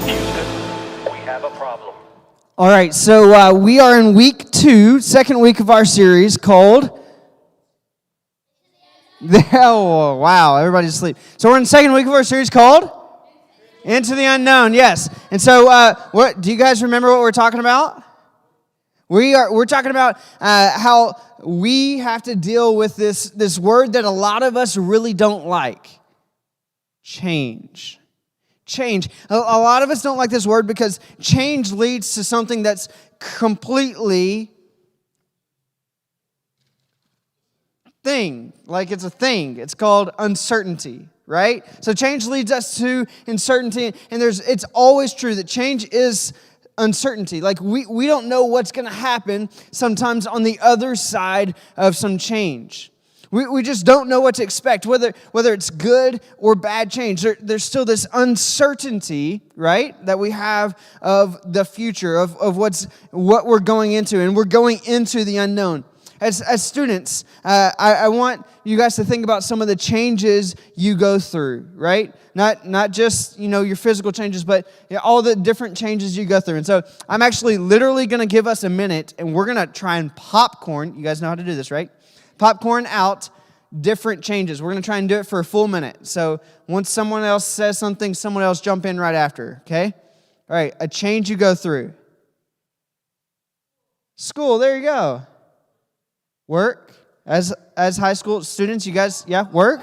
Houston, we have a problem. All right, so we are in week 2, second week of our series called... Oh, wow, everybody's asleep. So we're in the second week of our series called... Into the Unknown, yes. And so what do you guys remember what we're talking about? We're talking about how we have to deal with this word that a lot of us really don't like. Change. Change. A lot of us don't like this word because change leads to something that's completely thing. Like it's a thing. It's called uncertainty, right? So change leads us to uncertainty, and it's always true that change is uncertainty. Like we don't know what's going to happen sometimes on the other side of some change. We just don't know what to expect, whether it's good or bad change. There's still this uncertainty, right, that we have of the future, of what we're going into, and we're going into the unknown. As students, I want you guys to think about some of the changes you go through, right? Not just, your physical changes, but all the different changes you go through. And so I'm actually literally going to give us a minute, and we're going to try and popcorn. You guys know how to do this, right? Popcorn out different changes. We're going to try and do it for a full minute. So once someone else says something, someone else jump in right after, okay? All right, a change you go through. School, there you go. Work, as high school students, you guys, work?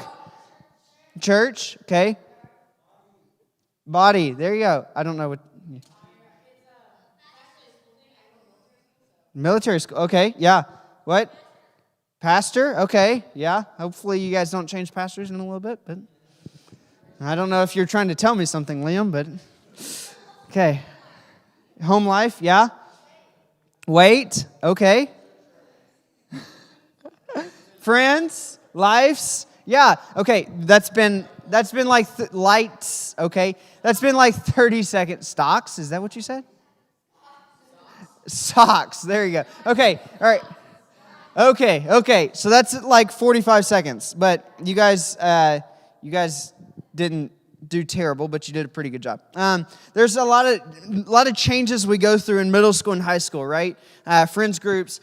Church, okay. Body, there you go. I don't know what. Military school, okay, yeah. What? Pastor, okay, yeah. Hopefully you guys don't change pastors in a little bit, but I don't know if you're trying to tell me something, Liam, but okay. Home life, yeah. Weight, okay. Friends, lives, yeah. Okay, that's been like lights, okay. That's been like 30 seconds. Stocks, is that what you said? Socks, there you go. Okay, all right. Okay. So that's like 45 seconds. But you guys didn't do terrible, but you did a pretty good job. There's a lot of changes we go through in middle school and high school, right? Friends groups,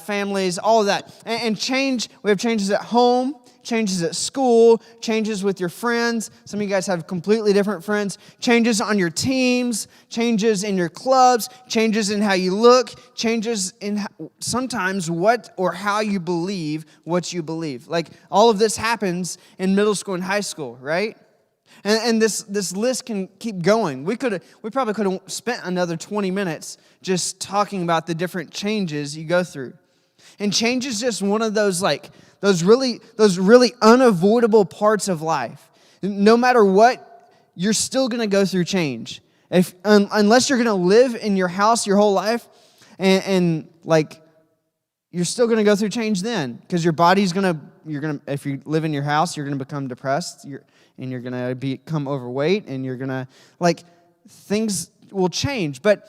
families, all of that. And change. We have changes at home, changes at school, changes with your friends. Some of you guys have completely different friends. Changes on your teams, changes in your clubs, changes in how you look, changes in sometimes what or how you believe what you believe. Like all of this happens in middle school and high school, right? And this list can keep going. We probably could have spent another 20 minutes just talking about the different changes you go through. And change is just one of those those really unavoidable parts of life. No matter what, you're still going to go through change. Unless you're going to live in your house your whole life, and you're still going to go through change then, because your body's if you live in your house, you're going to become depressed, and you're going to become overweight, and you're going to, things will change. But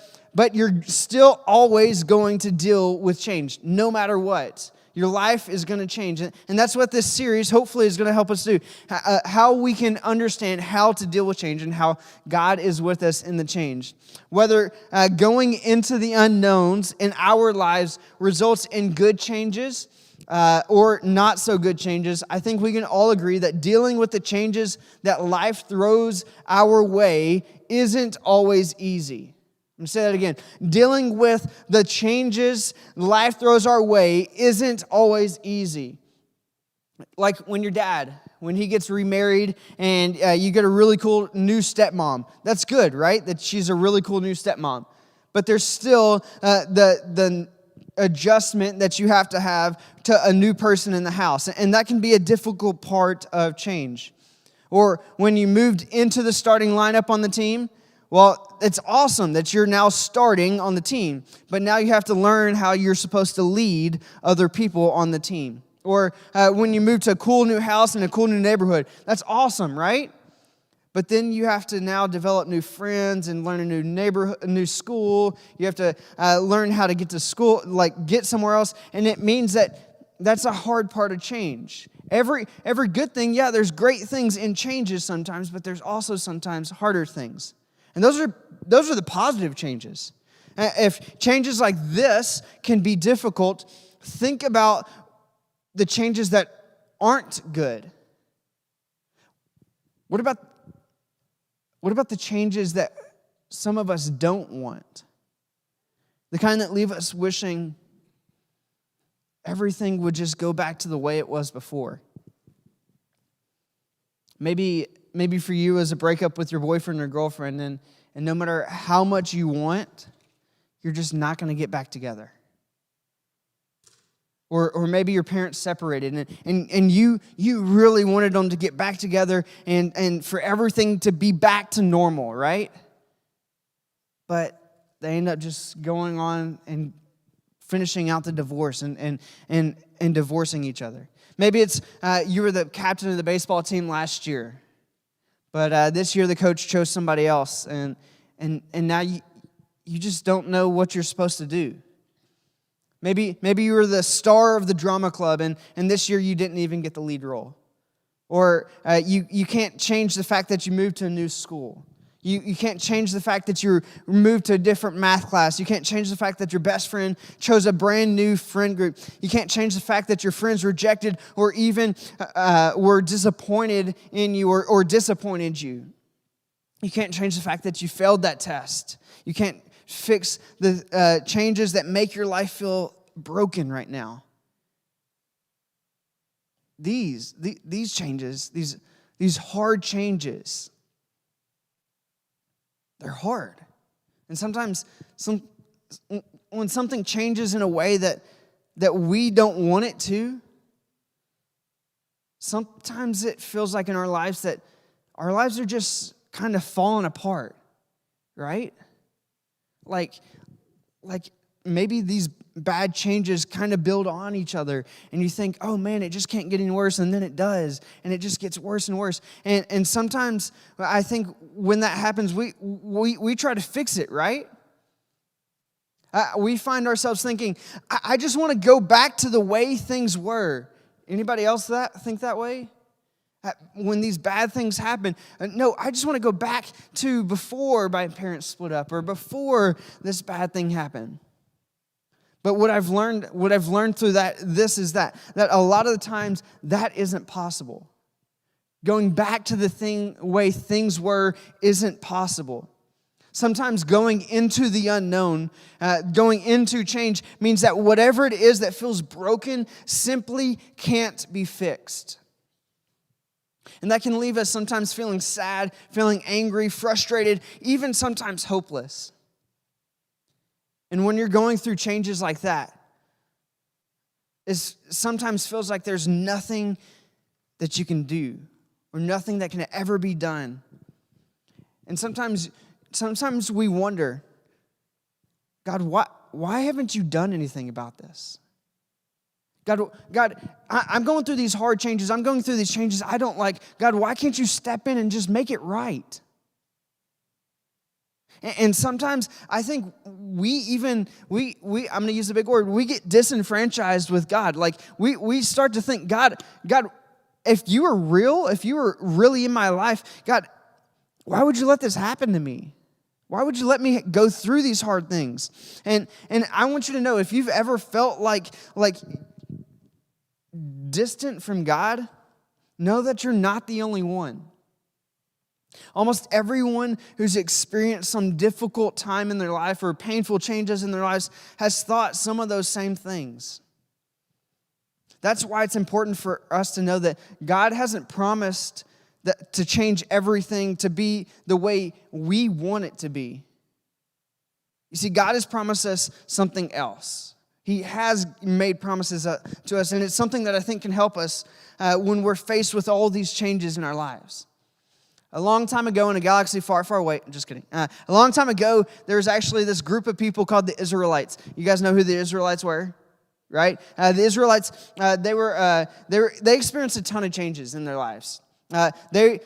you're still always going to deal with change, no matter what. Your life is going to change. And that's what this series hopefully is going to help us do. How we can understand how to deal with change and how God is with us in the change. Whether going into the unknowns in our lives results in good changes or not so good changes, I think we can all agree that dealing with the changes that life throws our way isn't always easy. I'm going to say that again. Dealing with the changes life throws our way isn't always easy. Like when your dad, when he gets remarried and you get a really cool new stepmom. That's good, right? That she's a really cool new stepmom. But there's still the adjustment that you have to a new person in the house. And that can be a difficult part of change. Or when you moved into the starting lineup on the team, well, it's awesome that you're now starting on the team, but now you have to learn how you're supposed to lead other people on the team. Or when you move to a cool new house in a cool new neighborhood, that's awesome, right? But then you have to now develop new friends and learn a new neighborhood, a new school. You have to learn how to get to school, get somewhere else, and it means that's a hard part of change. Every good thing, yeah, there's great things in changes sometimes, but there's also sometimes harder things. And those are the positive changes. If changes like this can be difficult, think about the changes that aren't good. What about the changes that some of us don't want? The kind that leave us wishing everything would just go back to the way it was before. Maybe for you as a breakup with your boyfriend or girlfriend, and no matter how much you want, you're just not going to get back together. Or maybe your parents separated and you really wanted them to get back together and for everything to be back to normal, right? But they end up just going on and finishing out the divorce and divorcing each other. Maybe it's you were the captain of the baseball team last year, but this year the coach chose somebody else, and now you just don't know what you're supposed to do. Maybe you were the star of the drama club, and this year you didn't even get the lead role. Or you can't change the fact that you moved to a new school. You can't change the fact that you moved to a different math class. You can't change the fact that your best friend chose a brand new friend group. You can't change the fact that your friends rejected or even were disappointed in you or disappointed you. You can't change the fact that you failed that test. You can't fix the changes that make your life feel broken right now. These changes, these hard changes, they're hard. And sometimes when something changes in a way that we don't want it to, sometimes it feels like in our lives that our lives are just kind of falling apart, right? Like maybe these bad changes kind of build on each other, and you think, oh man, it just can't get any worse, and then it does, and it just gets worse and worse. And sometimes I think when that happens, we try to fix it, right? We find ourselves thinking, I just want to go back to the way things were. Anybody else think that way? When these bad things happen, no, I just want to go back to before my parents split up or before this bad thing happened. But what I've learned through this is that a lot of the times that isn't possible. Going back to the way things were isn't possible. Sometimes going into the unknown, going into change means that whatever it is that feels broken simply can't be fixed. And that can leave us sometimes feeling sad, feeling angry, frustrated, even sometimes hopeless. And when you're going through changes like that, it sometimes feels like there's nothing that you can do or nothing that can ever be done. And sometimes we wonder, God, why haven't you done anything about this? God, I'm going through these hard changes. I'm going through these changes I don't like. God, why can't you step in and just make it right? And sometimes I think I'm going to use a big word, we get disenfranchised with God. Like we start to think, God, if you were real, if you were really in my life, God, why would you let this happen to me? Why would you let me go through these hard things? And I want you to know, if you've ever felt like distant from God, know that you're not the only one. Almost everyone who's experienced some difficult time in their life or painful changes in their lives has thought some of those same things. That's why it's important for us to know that God hasn't promised to change everything to be the way we want it to be. You see, God has promised us something else. He has made promises to us, and it's something that I think can help us when we're faced with all these changes in our lives. A long time ago in a galaxy far, far away, I'm just kidding. A long time ago, there was actually this group of people called the Israelites. You guys know who the Israelites were, right? The Israelites, they experienced a ton of changes in their lives. They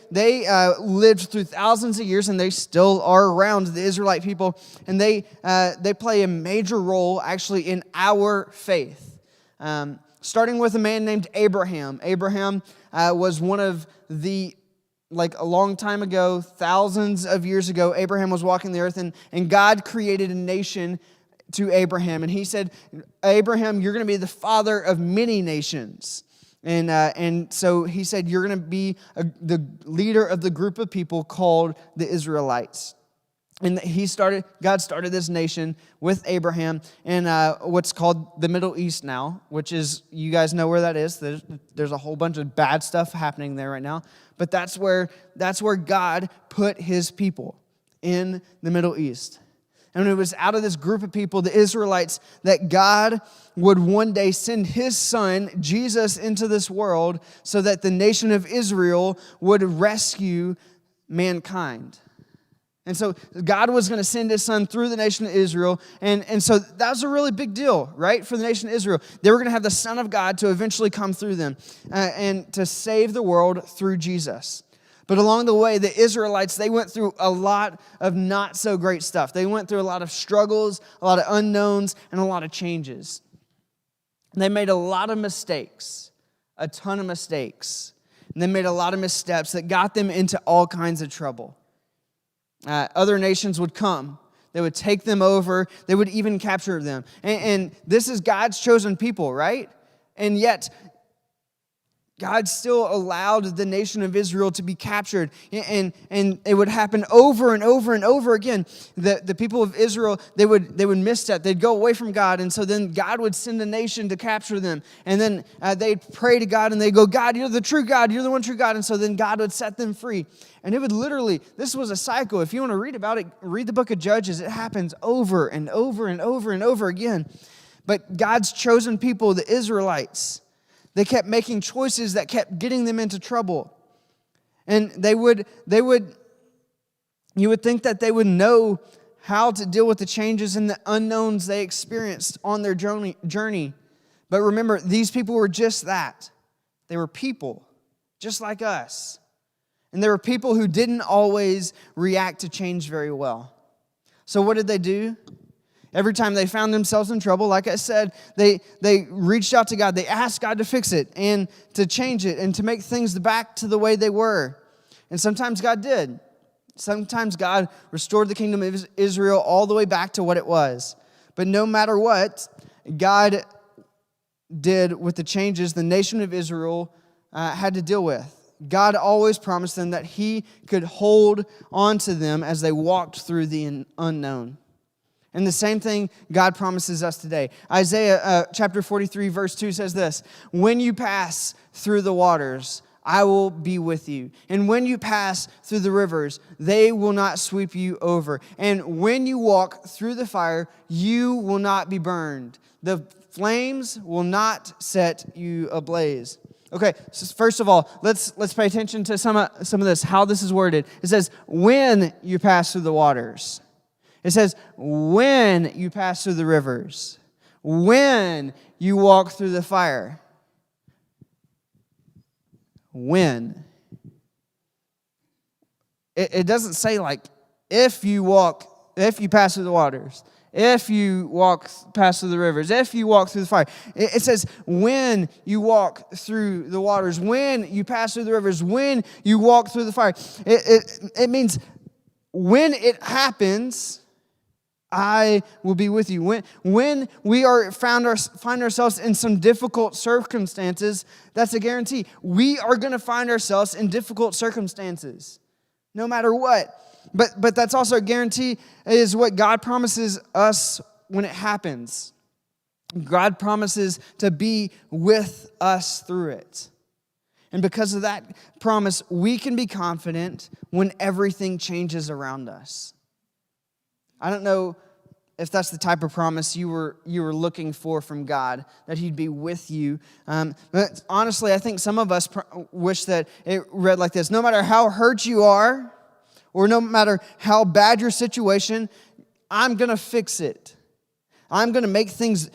lived through thousands of years, and they still are around, the Israelite people, and they play a major role actually in our faith. starting with a man named Abraham. Abraham was one of the, like a long time ago, thousands of years ago, Abraham was walking the earth, and God created a nation to Abraham. And he said, Abraham, you're going to be the father of many nations. And so he said, you're going to be the leader of the group of people called the Israelites. And God started this nation with Abraham in what's called the Middle East now, which is, you guys know where that is. There's a whole bunch of bad stuff happening there right now. But that's where God put his people, in the Middle East. And it was out of this group of people, the Israelites, that God would one day send his son, Jesus, into this world so that the nation of Israel would rescue mankind. And so God was going to send his son through the nation of Israel. And so that was a really big deal, right, for the nation of Israel. They were going to have the Son of God to eventually come through them and to save the world through Jesus. But along the way, the Israelites, they went through a lot of not so great stuff. They went through a lot of struggles, a lot of unknowns, and a lot of changes. They made a lot of mistakes, a ton of mistakes. And they made a lot of missteps that got them into all kinds of trouble. Other nations would come. They would take them over. They would even capture them. And this is God's chosen people, right? And yet, God still allowed the nation of Israel to be captured. And it would happen over and over and over again. The people of Israel, they would misstep. They'd go away from God. And so then God would send a nation to capture them. And then they'd pray to God and they'd go, God, you're the true God. You're the one true God. And so then God would set them free. And it would literally, this was a cycle. If you want to read about it, read the book of Judges. It happens over and over and over and over again. But God's chosen people, the Israelites, they kept making choices that kept getting them into trouble. And you would think that they would know how to deal with the changes and the unknowns they experienced on their journey. But remember, these people were just that. They were people, just like us. And there were people who didn't always react to change very well. So what did they do? Every time they found themselves in trouble, like I said, they reached out to God. They asked God to fix it and to change it and to make things back to the way they were. And sometimes God did. Sometimes God restored the kingdom of Israel all the way back to what it was. But no matter what God did with the changes the nation of Israel had to deal with, God always promised them that he could hold on to them as they walked through the unknown. And the same thing God promises us today. Isaiah chapter 43 verse 2 says this, when you pass through the waters, I will be with you. And when you pass through the rivers, they will not sweep you over. And when you walk through the fire, you will not be burned. The flames will not set you ablaze. Okay, so first of all, let's pay attention to some of this, how this is worded. It says, when you pass through the waters. It says, when you pass through the rivers, when you walk through the fire. When. It doesn't say like, if you pass through the waters, if you pass through the rivers, if you walk through the fire. It says, when you walk through the waters, when you pass through the rivers, when you walk through the fire. It means when it happens, I will be with you. When we find ourselves in some difficult circumstances, that's a guarantee. We are going to find ourselves in difficult circumstances, no matter what. But that's also a guarantee is what God promises us when it happens. God promises to be with us through it. And because of that promise, we can be confident when everything changes around us. I don't know if that's the type of promise you were looking for from God, that he'd be with you. But honestly, I think some of us wish that it read like this. No matter how hurt you are, or no matter how bad your situation, I'm going to fix it. I'm going to make things,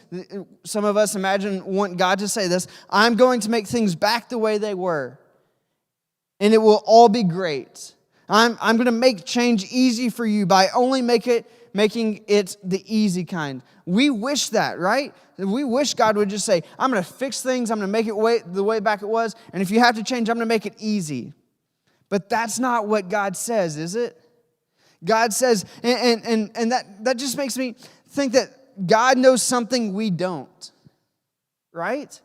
some of us want God to say this, I'm going to make things back the way they were. And it will all be great. I'm going to make change easy for you by only making making it the easy kind. We wish that, right? We wish God would just say, I'm going to fix things. I'm going to make it the way back it was. And if you have to change, I'm going to make it easy. But that's not what God says, is it? God says, and that just makes me think that God knows something we don't, right?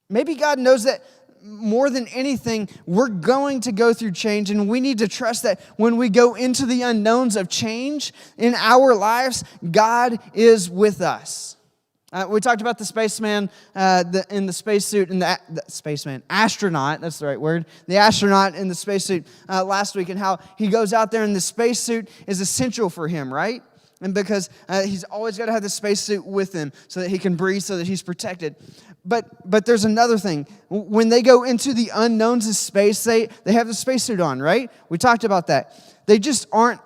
Maybe God knows that more than anything, we're going to go through change, and we need to trust that when we go into the unknowns of change in our lives, God is with us. We talked about the spaceman in the spacesuit, and the spaceman, astronaut, that's the right word, the astronaut in the spacesuit last week, and how he goes out there and the spacesuit is essential for him, right? And because he's always got to have the spacesuit with him so that he can breathe, so that he's protected. But there's another thing. When they go into the unknowns of space, they have the spacesuit on, right? We talked about that. They just aren't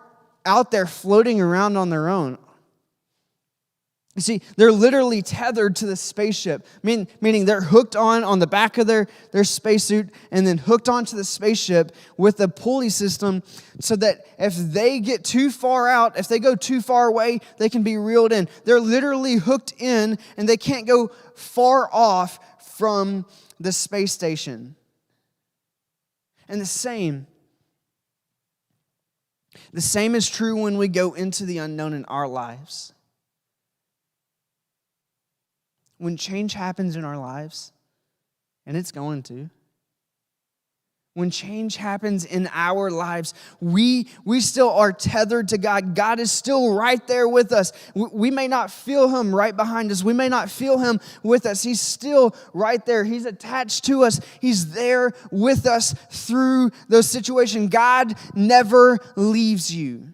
out there floating around on their own. You see, they're literally tethered to the spaceship, meaning they're hooked on the back of their spacesuit and then hooked onto the spaceship with a pulley system so that if they get too far out, if they go too far away, they can be reeled in. They're literally hooked in and they can't go far off from the space station. And the same is true when we go into the unknown in our lives. When change happens in our lives, and it's going to, when change happens in our lives, we still are tethered to God. God is still right there with us. We may not feel Him right behind us. We may not feel Him with us. He's still right there. He's attached to us. He's there with us through those situations. God never leaves you.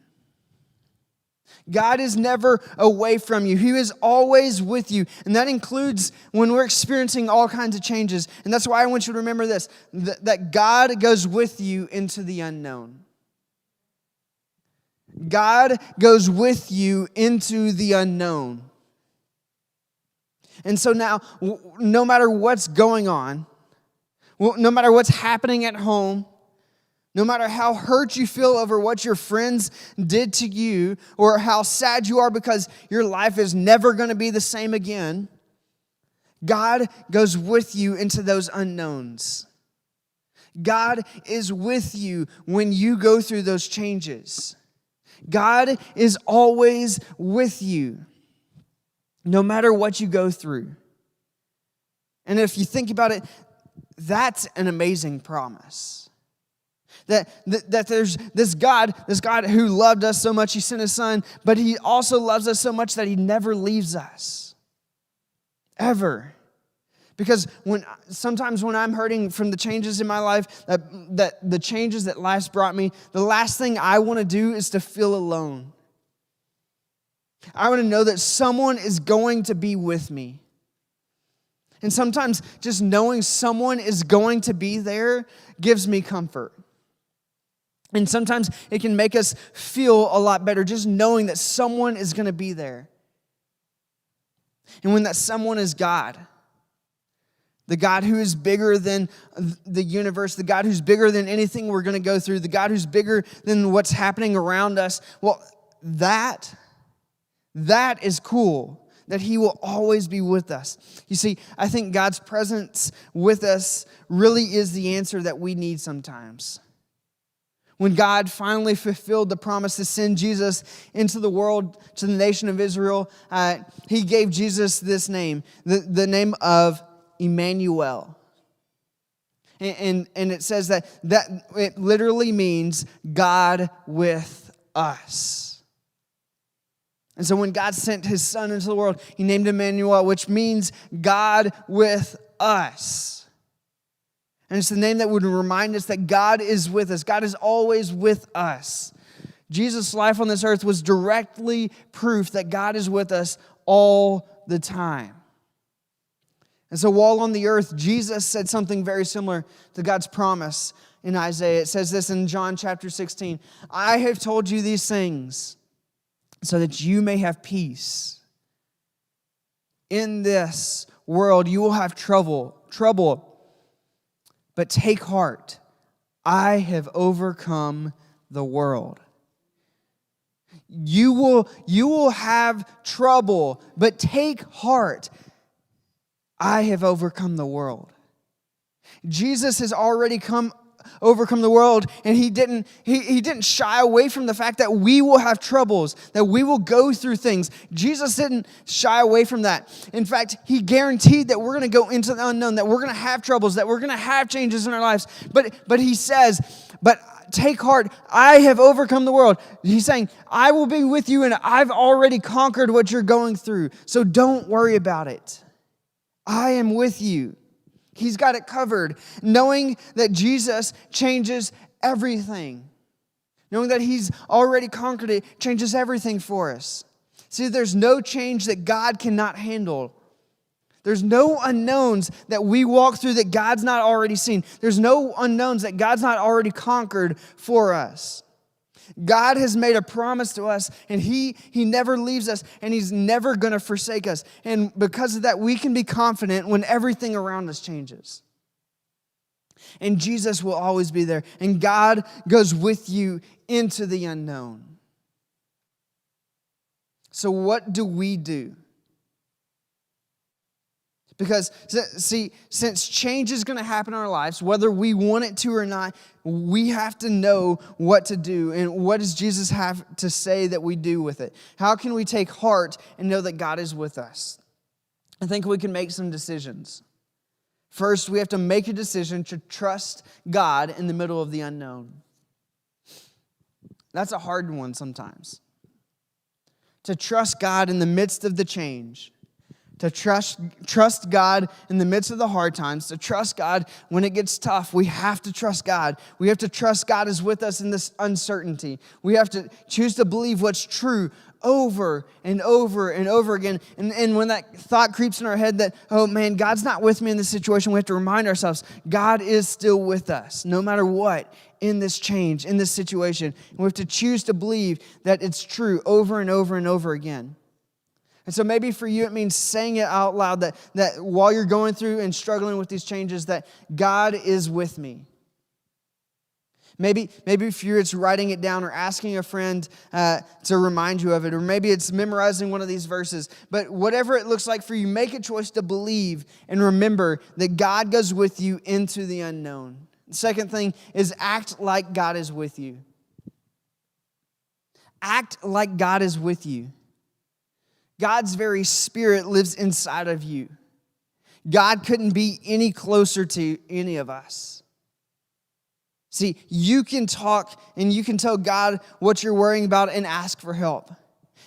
God is never away from you. He is always with you. And that includes when we're experiencing all kinds of changes. And that's why I want you to remember this, that God goes with you into the unknown. God goes with you into the unknown. And so now, no matter what's going on, no matter what's happening at home, no matter how hurt you feel over what your friends did to you, or how sad you are because your life is never going to be the same again, God goes with you into those unknowns. God is with you when you go through those changes. God is always with you, no matter what you go through. And if you think about it, that's an amazing promise. That there's this God who loved us so much, He sent His Son, but He also loves us so much that He never leaves us. Ever. Because sometimes when I'm hurting from the changes in my life, that the changes that life's brought me, the last thing I want to do is to feel alone. I want to know that someone is going to be with me. And sometimes just knowing someone is going to be there gives me comfort. And sometimes it can make us feel a lot better just knowing that someone is going to be there. And when that someone is God, the God who is bigger than the universe, the God who's bigger than anything we're going to go through, the God who's bigger than what's happening around us, well, that is cool, that He will always be with us. You see, I think God's presence with us really is the answer that we need sometimes. When God finally fulfilled the promise to send Jesus into the world, to the nation of Israel, He gave Jesus this name, the name of Emmanuel. And it says that it literally means God with us. And so when God sent His Son into the world, He named Him Emmanuel, which means God with us. And it's the name that would remind us that God is with us. God is always with us. Jesus' life on this earth was directly proof that God is with us all the time. And so while on the earth, Jesus said something very similar to God's promise in Isaiah. It says this in John chapter 16. I have told you these things so that you may have peace. In this world, you will have trouble. But take heart, I have overcome the world. You will have trouble, but take heart. I have overcome the world. Jesus has already overcome the world, and he didn't shy away from the fact that we will have troubles, that we will go through things. Jesus didn't shy away from that. In fact, he guaranteed that we're going to go into the unknown, that we're going to have troubles, that we're going to have changes in our lives. But he says, but take heart, I have overcome the world. He's saying, I will be with you, and I've already conquered what you're going through. So don't worry about it. I am with you. He's got it covered. Knowing that Jesus changes everything. Knowing that He's already conquered it changes everything for us. See, there's no change that God cannot handle. There's no unknowns that we walk through that God's not already seen. There's no unknowns that God's not already conquered for us. God has made a promise to us, and He never leaves us, and He's never going to forsake us. And because of that, we can be confident when everything around us changes. And Jesus will always be there, and God goes with you into the unknown. So what do we do? Because, see, since change is going to happen in our lives, whether we want it to or not, we have to know what to do. And what does Jesus have to say that we do with it? How can we take heart and know that God is with us? I think we can make some decisions. First, we have to make a decision to trust God in the middle of the unknown. That's a hard one sometimes. To trust God in the midst of the change. To trust God in the midst of the hard times. To trust God when it gets tough. We have to trust God. We have to trust God is with us in this uncertainty. We have to choose to believe what's true over and over and over again. And when that thought creeps in our head that, oh man, God's not with me in this situation, we have to remind ourselves, God is still with us, no matter what, in this change, in this situation. And we have to choose to believe that it's true over and over and over again. And so maybe for you, it means saying it out loud that while you're going through and struggling with these changes, that God is with me. Maybe for you, it's writing it down or asking a friend to remind you of it. Or maybe it's memorizing one of these verses. But whatever it looks like for you, make a choice to believe and remember that God goes with you into the unknown. The second thing is act like God is with you. Act like God is with you. God's very Spirit lives inside of you. God couldn't be any closer to any of us. See, you can talk and you can tell God what you're worrying about and ask for help.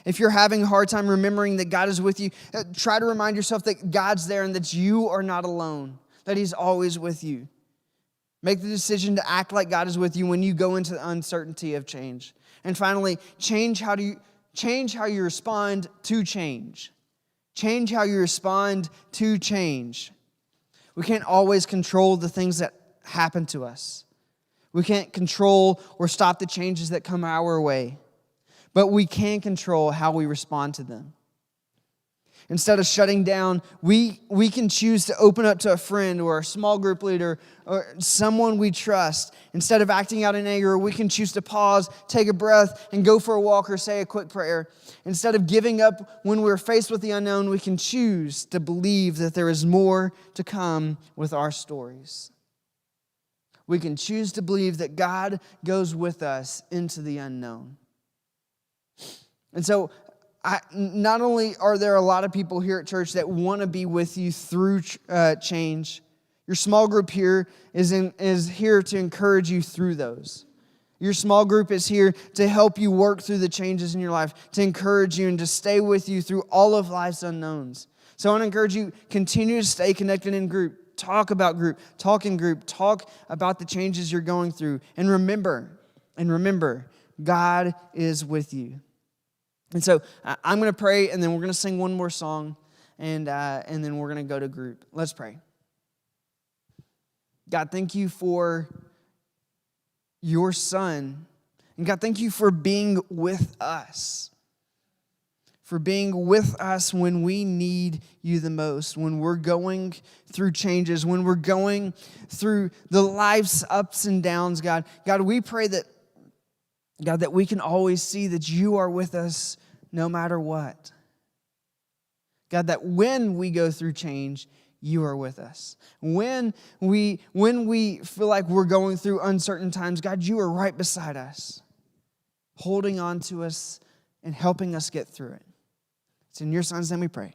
If you're having a hard time remembering that God is with you, try to remind yourself that God's there and that you are not alone, that He's always with you. Make the decision to act like God is with you when you go into the uncertainty of change. And finally, change how you respond to change. Change how you respond to change. We can't always control the things that happen to us. We can't control or stop the changes that come our way. But we can control how we respond to them. Instead of shutting down, we can choose to open up to a friend or a small group leader or someone we trust. Instead of acting out in anger, we can choose to pause, take a breath, and go for a walk or say a quick prayer. Instead of giving up when we're faced with the unknown, we can choose to believe that there is more to come with our stories. We can choose to believe that God goes with us into the unknown. And so, not only are there a lot of people here at church that want to be with you through change, your small group here is here to encourage you through those. Your small group is here to help you work through the changes in your life, to encourage you and to stay with you through all of life's unknowns. So I want to encourage you, continue to stay connected in group. Talk about group, talk in group, talk about the changes you're going through. And remember, God is with you. And so I'm going to pray, and then we're going to sing one more song, and then we're going to go to group. Let's pray. God, thank you for your Son. And God, thank you for being with us. For being with us when we need you the most, when we're going through changes, when we're going through the life's ups and downs, God. God, we pray that God, that we can always see that you are with us no matter what. God, that when we go through change, you are with us. When we feel like we're going through uncertain times, God, you are right beside us, holding on to us and helping us get through it. It's in your Son's name we pray.